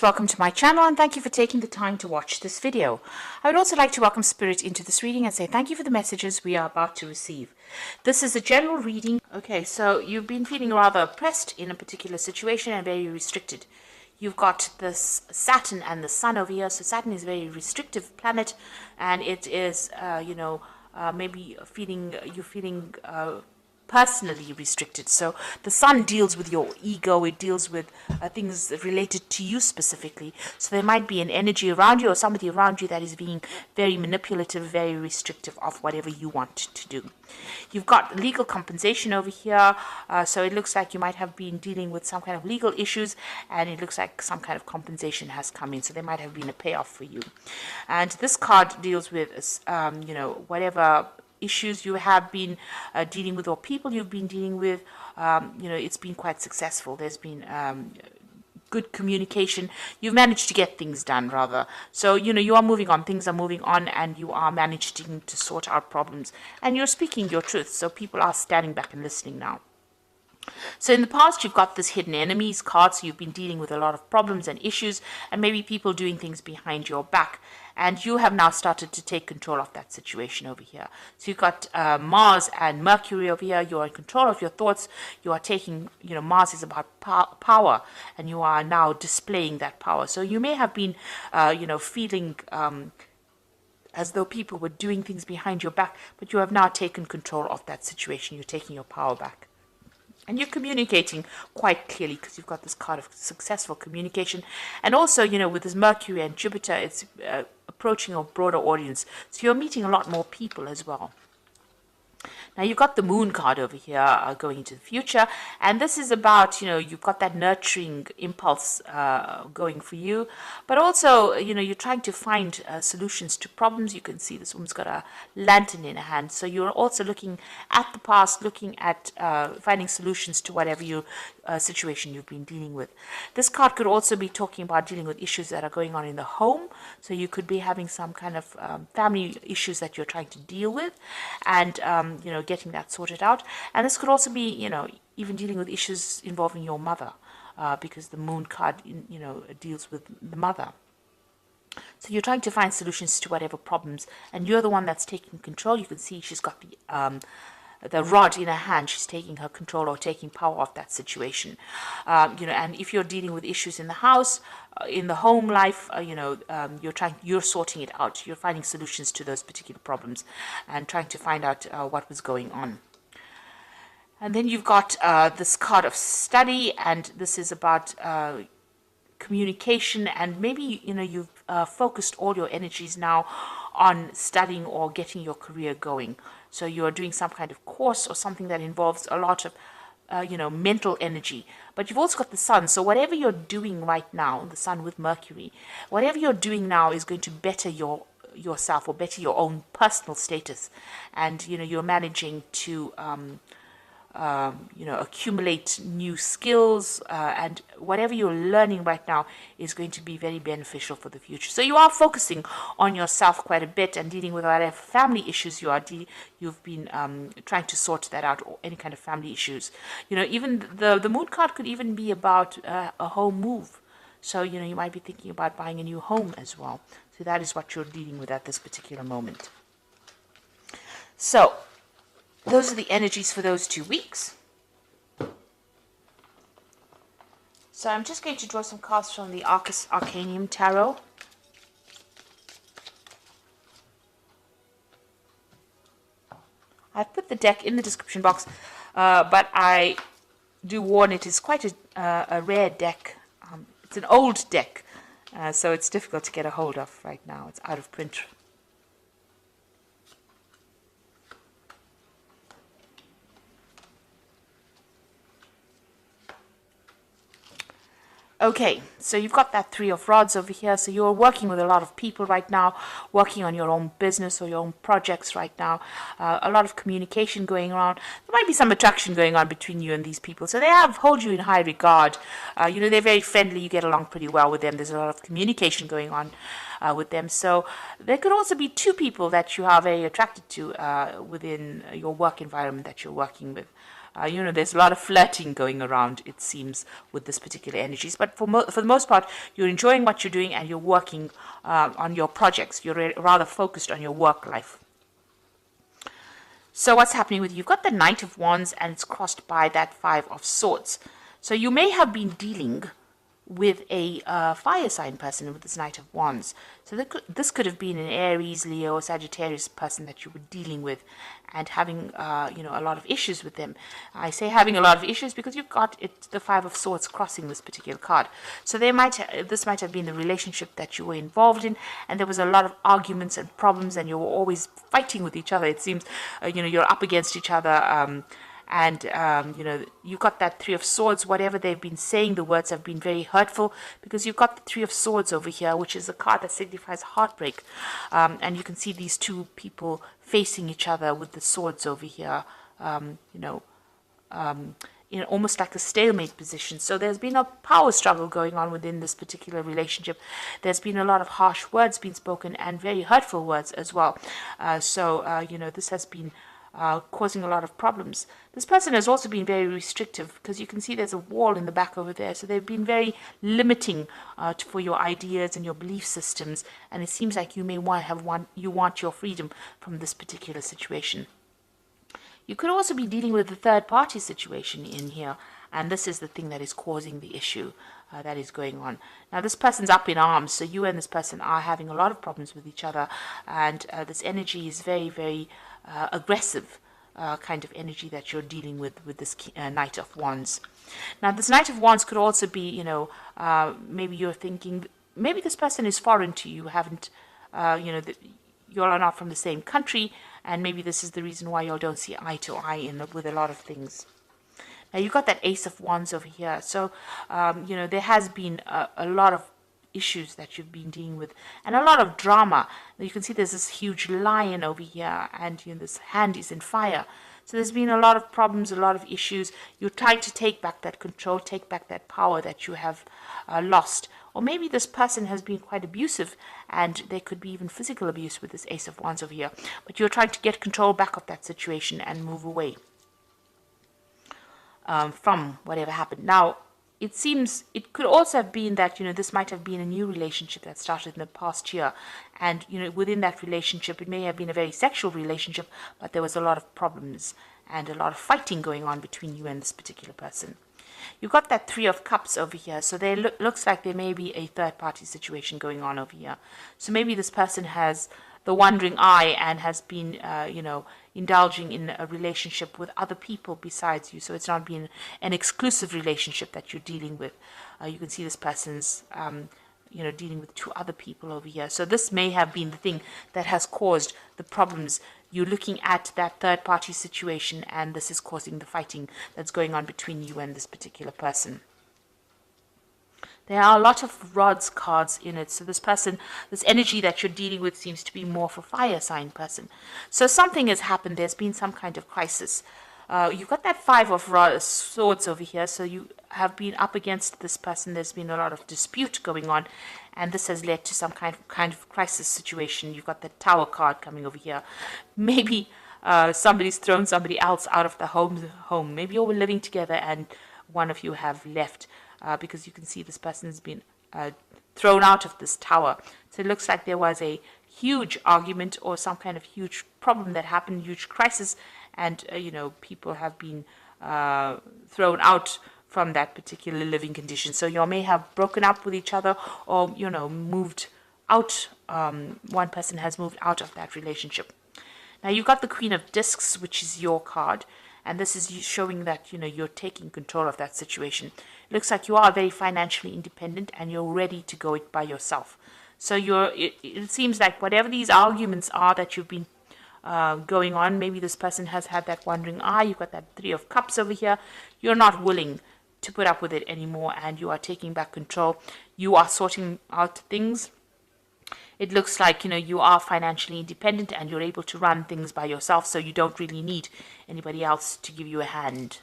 Welcome to my channel and thank you for taking the time to watch this video. I would also like to welcome Spirit into this reading and say thank you for the messages we are about to receive. This is a general reading. Okay, so you've been feeling rather oppressed in a particular situation and very restricted. You've got this Saturn and the Sun over here. So Saturn is a very restrictive planet and it is, maybe you're feeling personally restricted. So the Sun deals with your ego, it deals with things related to you specifically. So there might be an energy around you or somebody around you that is being very manipulative, very restrictive of whatever you want to do. You've got legal compensation over here, so it looks like you might have been dealing with some kind of legal issues and it looks like some kind of compensation has come in, so there might have been a payoff for you. And this card deals with whatever issues you have been dealing with or people you've been dealing with. It's been quite successful. There's been good communication. You've managed to get things done, rather. So, you are moving on. Things are moving on and you are managing to sort out problems. And you're speaking your truth. So people are standing back and listening now. So in the past, you've got this hidden enemies card, so you've been dealing with a lot of problems and issues and maybe people doing things behind your back. And you have now started to take control of that situation over here. So you've got Mars and Mercury over here. You're in control of your thoughts. You are taking, Mars is about power and you are now displaying that power. So you may have been, feeling as though people were doing things behind your back, but you have now taken control of that situation. You're taking your power back. And you're communicating quite clearly because you've got this card of successful communication. And also, with this Mercury and Jupiter, it's approaching a broader audience. So you're meeting a lot more people as well. Now, you've got the Moon card over here going into the future. And this is about, you've got that nurturing impulse going for you. But also, you're trying to find solutions to problems. You can see this woman's got a lantern in her hand. So you're also looking at the past, looking at finding solutions to whatever situation you've been dealing with. This card could also be talking about dealing with issues that are going on in the home. So you could be having some kind of family issues that you're trying to deal with and, getting that sorted out. And this could also be, even dealing with issues involving your mother because the Moon card, deals with the mother. So you're trying to find solutions to whatever problems and you're the one that's taking control. You can see she's got the rod in her hand. She's taking her control or taking power of that situation. And if you're dealing with issues in the house, in the home life, you're sorting it out. You're finding solutions to those particular problems and trying to find out what was going on. And then you've got this card of study, and this is about communication, and maybe you've focused all your energies now on studying or getting your career going. So you're doing some kind of course or something that involves a lot of mental energy. But you've also got the Sun. So whatever you're doing right now, the Sun with Mercury, whatever you're doing now is going to better yourself or better your own personal status. And you're managing to accumulate new skills, and whatever you're learning right now is going to be very beneficial for the future. So you are focusing on yourself quite a bit and dealing with whatever family issues you've been trying to sort that out, or any kind of family issues. Even the Moon card could even be about a home move. So you might be thinking about buying a new home as well. So that is what you're dealing with at this particular moment. So those are the energies for those 2 weeks. So I'm just going to draw some cards from the Arcus Arcanium Tarot. I've put the deck in the description box, but I do warn it is quite a rare deck. It's an old deck, so it's difficult to get a hold of right now. It's out of print. Okay, so you've got that Three of Rods over here. So you're working with a lot of people right now, working on your own business or your own projects right now. A lot of communication going on. There might be some attraction going on between you and these people. So they hold you in high regard. They're very friendly. You get along pretty well with them. There's a lot of communication going on with them. So there could also be two people that you are very attracted to within your work environment that you're working with. there's a lot of flirting going around, it seems, with this particular energies. But for the most part, you're enjoying what you're doing and you're working on your projects. You're rather focused on your work life. So what's happening with you? You've got the Knight of Wands and it's crossed by that Five of Swords. So you may have been dealing with a fire sign person with this Knight of Wands. So this could have been an Aries, Leo, Sagittarius person that you were dealing with and having, a lot of issues with them. I say having a lot of issues because you've got the Five of Swords crossing this particular card. So this might have been the relationship that you were involved in, and there was a lot of arguments and problems, and you were always fighting with each other. It seems, you're up against each other. You've got that Three of Swords. Whatever they've been saying, the words have been very hurtful, because you've got the Three of Swords over here, which is a card that signifies heartbreak. And you can see these two people facing each other with the swords over here, in almost like a stalemate position. So there's been a power struggle going on within this particular relationship. There's been a lot of harsh words being spoken and very hurtful words as well. This has been causing a lot of problems. This person has also been very restrictive, because you can see there's a wall in the back over there. So they've been very limiting for your ideas and your belief systems, and it seems like you may want your freedom from this particular situation. You could also be dealing with the third party situation in here, and this is the thing that is causing the issue that is going on. Now this person's up in arms, so you and this person are having a lot of problems with each other, and this energy is very, very aggressive kind of energy that you're dealing with this Knight of Wands. Now this Knight of Wands could also be, maybe you're thinking, maybe this person is foreign to you, you all are not from the same country, and maybe this is the reason why you all don't see eye to eye with a lot of things. Now you've got that Ace of Wands over here, so there has been a lot of issues that you've been dealing with, and a lot of drama. Now you can see there's this huge lion over here, and this hand is in fire. So there's been a lot of problems, a lot of issues. You're trying to take back that control, take back that power that you have lost. Or maybe this person has been quite abusive, and there could be even physical abuse with this Ace of Wands over here. But you're trying to get control back of that situation and move away from whatever happened. Now, it seems it could also have been that, this might have been a new relationship that started in the past year. And, within that relationship, it may have been a very sexual relationship, but there was a lot of problems and a lot of fighting going on between you and this particular person. You've got that Three of Cups over here. So there looks like there may be a third party situation going on over here. So maybe this person has the wandering eye and has been, indulging in a relationship with other people besides you. So it's not been an exclusive relationship that you're dealing with. You can see this person's, dealing with two other people over here. So this may have been the thing that has caused the problems. You're looking at that third party situation, and this is causing the fighting that's going on between you and this particular person. There are a lot of rods cards in it. So this person, this energy that you're dealing with seems to be more for fire sign person. So something has happened. There's been some kind of crisis. You've got that Five of Swords over here. So you have been up against this person. There's been a lot of dispute going on, and this has led to some kind of crisis situation. You've got the Tower card coming over here. Maybe somebody's thrown somebody else out of the home. Maybe you all were living together and one of you have left. Because you can see this person has been thrown out of this tower. So it looks like there was a huge argument or some kind of huge problem that happened, huge crisis, and people have been thrown out from that particular living condition. So you may have broken up with each other, or moved out. One person has moved out of that relationship. Now you've got the Queen of Discs, which is your card. And this is showing that, you're taking control of that situation. It looks like you are very financially independent and you're ready to go it by yourself. So it seems like whatever these arguments are that you've been going on, maybe this person has had that wandering eye. You've got that Three of Cups over here. You're not willing to put up with it anymore, and you are taking back control. You are sorting out things. It looks like, you are financially independent and you're able to run things by yourself, so you don't really need anybody else to give you a hand.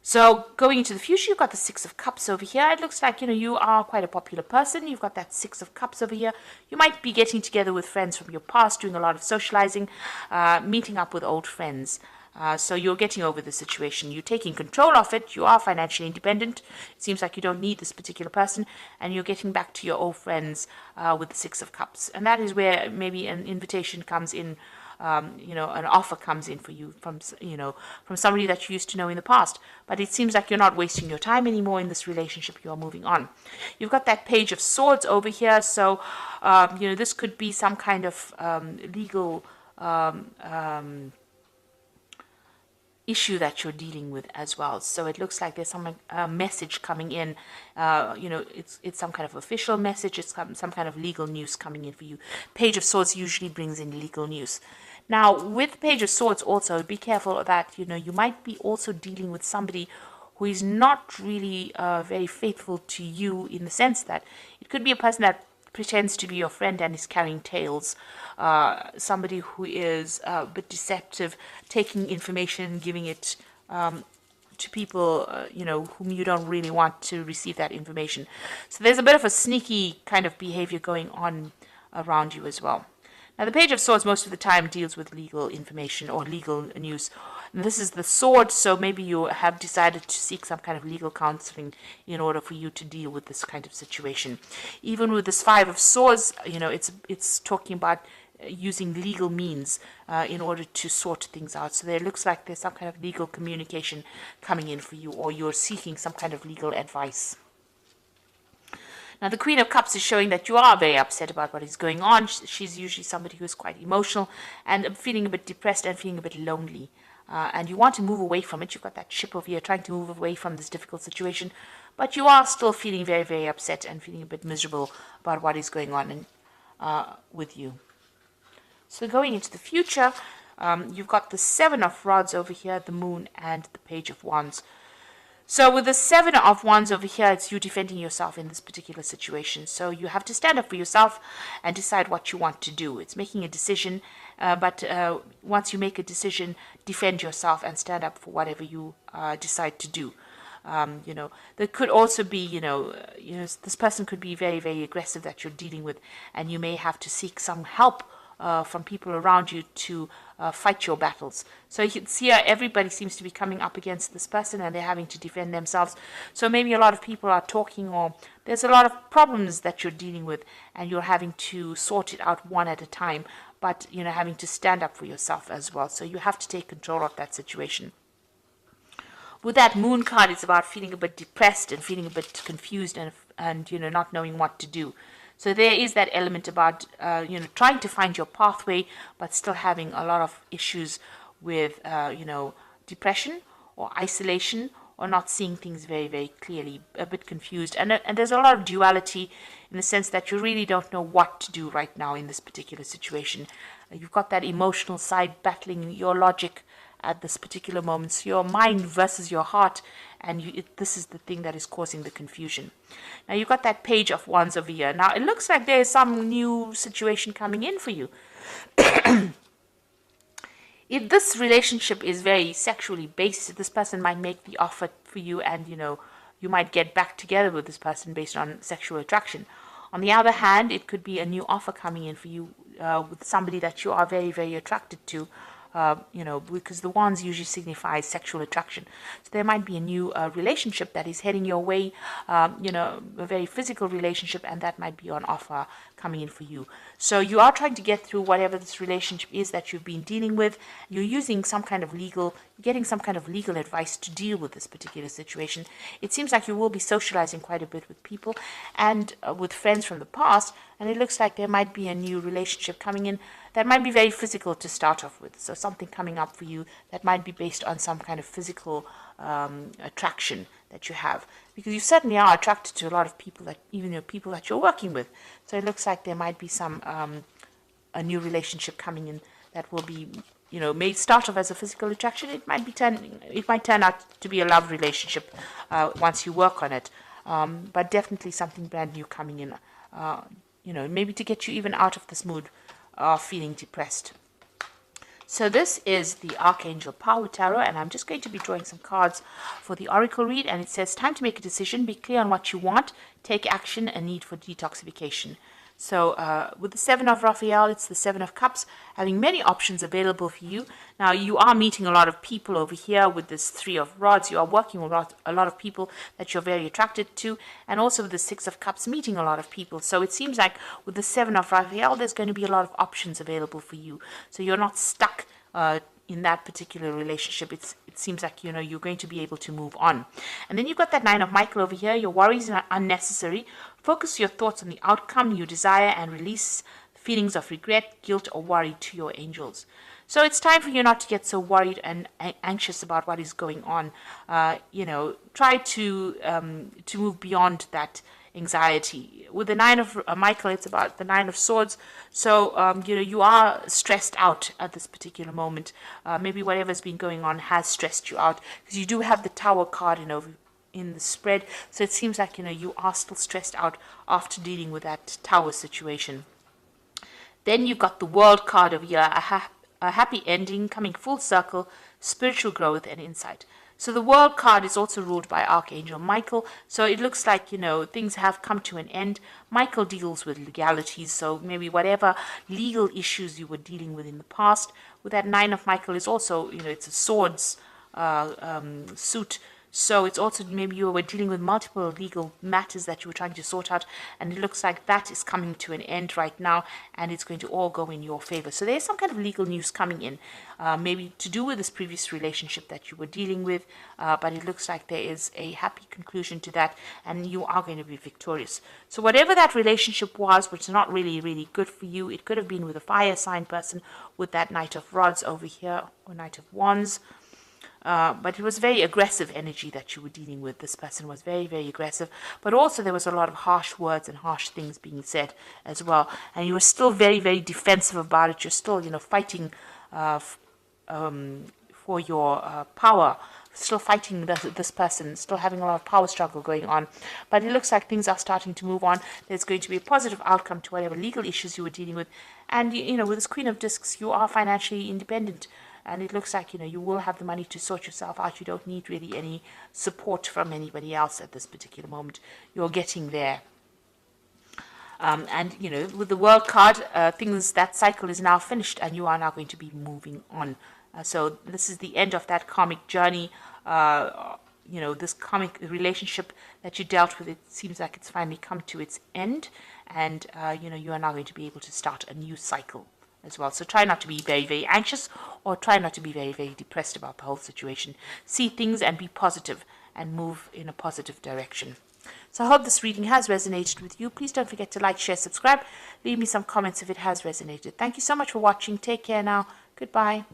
So going into the future, you've got the Six of Cups over here. It looks like, you are quite a popular person. You've got that Six of Cups over here. You might be getting together with friends from your past, doing a lot of socializing, meeting up with old friends. So you're getting over the situation. You're taking control of it. You are financially independent. It seems like you don't need this particular person, and you're getting back to your old friends with the Six of Cups. And that is where maybe an invitation comes in. An offer comes in for you from somebody that you used to know in the past. But it seems like you're not wasting your time anymore in this relationship. You are moving on. You've got that Page of Swords over here. So, this could be some kind of legal issue that you're dealing with as well. So it looks like there's some message coming in. It's some kind of official message. It's some kind of legal news coming in for you. Page of Swords usually brings in legal news. Now, with Page of Swords also, be careful that, you might be also dealing with somebody who is not really very faithful to you, in the sense that it could be a person that pretends to be your friend and is carrying tales. Somebody who is a bit deceptive, taking information and giving it to people, whom you don't really want to receive that information. So there's a bit of a sneaky kind of behavior going on around you as well. Now, the Page of Swords most of the time deals with legal information or legal news. And this is the sword, so maybe you have decided to seek some kind of legal counseling in order for you to deal with this kind of situation. Even with this Five of Swords, it's talking about using legal means in order to sort things out. So there looks like there's some kind of legal communication coming in for you, or you're seeking some kind of legal advice. Now, the Queen of Cups is showing that you are very upset about what is going on. She's usually somebody who is quite emotional and feeling a bit depressed and feeling a bit lonely. And you want to move away from it. You've got that ship over here trying to move away from this difficult situation. But you are still feeling very, very upset and feeling a bit miserable about what is going on with you. So going into the future, you've got the Seven of Rods over here, the Moon, and the Page of Wands. So with the Seven of Wands over here, it's you defending yourself in this particular situation. So you have to stand up for yourself and decide what you want to do. It's making a decision, but once you make a decision, defend yourself and stand up for whatever you decide to do. There could also be, this person could be very, very aggressive that you're dealing with, and you may have to seek some help from people around you to fight your battles. So you can see everybody seems to be coming up against this person and they're having to defend themselves. So maybe a lot of people are talking, or there's a lot of problems that you're dealing with and you're having to sort it out one at a time, but having to stand up for yourself as well. So you have to take control of that situation. With that Moon card, it's about feeling a bit depressed and feeling a bit confused and not knowing what to do. So there is that element about, trying to find your pathway, but still having a lot of issues with, depression or isolation, or not seeing things very, very clearly, a bit confused. And there's a lot of duality in the sense that you really don't know what to do right now in this particular situation. You've got that emotional side battling your logic at this particular moment. So your mind versus your heart, and this is the thing that is causing the confusion. Now you've got that Page of Wands over here. Now it looks like there is some new situation coming in for you. If this relationship is very sexually based, this person might make the offer for you, and you might get back together with this person based on sexual attraction. On the other hand, it could be a new offer coming in for you with somebody that you are very, very attracted to. Because the wands usually signify sexual attraction. So there might be a new relationship that is heading your way, a very physical relationship, and that might be on offer coming in for you. So you are trying to get through whatever this relationship is that you've been dealing with. You're using getting some kind of legal advice to deal with this particular situation. It seems like you will be socializing quite a bit with people and with friends from the past, and it looks like there might be a new relationship coming in that might be very physical to start off with. So something coming up for you that might be based on some kind of physical attraction that you have. Because you certainly are attracted to a lot of people, people that you're working with. So it looks like there might be a new relationship coming in that will be, may start off as a physical attraction. It might turn out to be a love relationship once you work on it. But definitely something brand new coming in, maybe to get you even out of this mood of feeling depressed. So this is the Archangel Power Tarot, and I'm just going to be drawing some cards for the Oracle read, and it says, time to make a decision, be clear on what you want, take action, and need for detoxification. So with the Seven of Raphael, it's the Seven of Cups, having many options available for you. Now, you are meeting a lot of people over here with this Three of Rods. You are working with a lot of people that you're very attracted to. And also with the Six of Cups, meeting a lot of people. So it seems like with the Seven of Raphael, there's going to be a lot of options available for you. So you're not stuck in that particular relationship. It seems like, you know, you're going to be able to move on. And then you've got that Nine of Michael over here. Your worries are unnecessary. Focus your thoughts on the outcome you desire and release feelings of regret, guilt, or worry to your angels. So it's time for you not to get so worried and anxious about what is going on. You know, try to move beyond that anxiety. With the Nine of Michael, it's about the Nine of Swords. So, you know, you are stressed out at this particular moment. Maybe whatever's been going on has stressed you out, because you do have the Tower card in the spread. So it seems like, you know, you are still stressed out after dealing with that Tower situation. Then you've got the World card over here, a happy ending, coming full circle, spiritual growth and insight. So the World card is also ruled by Archangel Michael. So it looks like, you know, things have come to an end. Michael deals with legalities. So maybe whatever legal issues you were dealing with in the past. With that Nine of Michael is also, you know, it's a swords suit. So it's also maybe you were dealing with multiple legal matters that you were trying to sort out, and it looks like that is coming to an end right now, and it's going to all go in your favor. So there's some kind of legal news coming in, maybe to do with this previous relationship that you were dealing with, but it looks like there is a happy conclusion to that, and you are going to be victorious. So whatever that relationship was, which is not really, really good for you, it could have been with a fire sign person with that Knight of Rods over here, or Knight of Wands. But it was very aggressive energy that you were dealing with. This person was very, very aggressive. But also there was a lot of harsh words and harsh things being said as well. And you were still very, very defensive about it. You're still, you know, fighting for your power. Still fighting this person. Still having a lot of power struggle going on. But it looks like things are starting to move on. There's going to be a positive outcome to whatever legal issues you were dealing with. And, you know, with this Queen of Discs, you are financially independent. And it looks like, you know, you will have the money to sort yourself out. You don't need really any support from anybody else at this particular moment. You're getting there. And, you know, with the World card, that cycle is now finished and you are now going to be moving on. So this is the end of that karmic journey. You know, this karmic relationship that you dealt with, it seems like it's finally come to its end. And, you know, you are now going to be able to start a new cycle as well. So try not to be very, very anxious, or try not to be very, very depressed about the whole situation. See things and be positive and move in a positive direction. So I hope this reading has resonated with you. Please don't forget to like, share, subscribe. Leave me some comments if it has resonated. Thank you so much for watching. Take care now. Goodbye.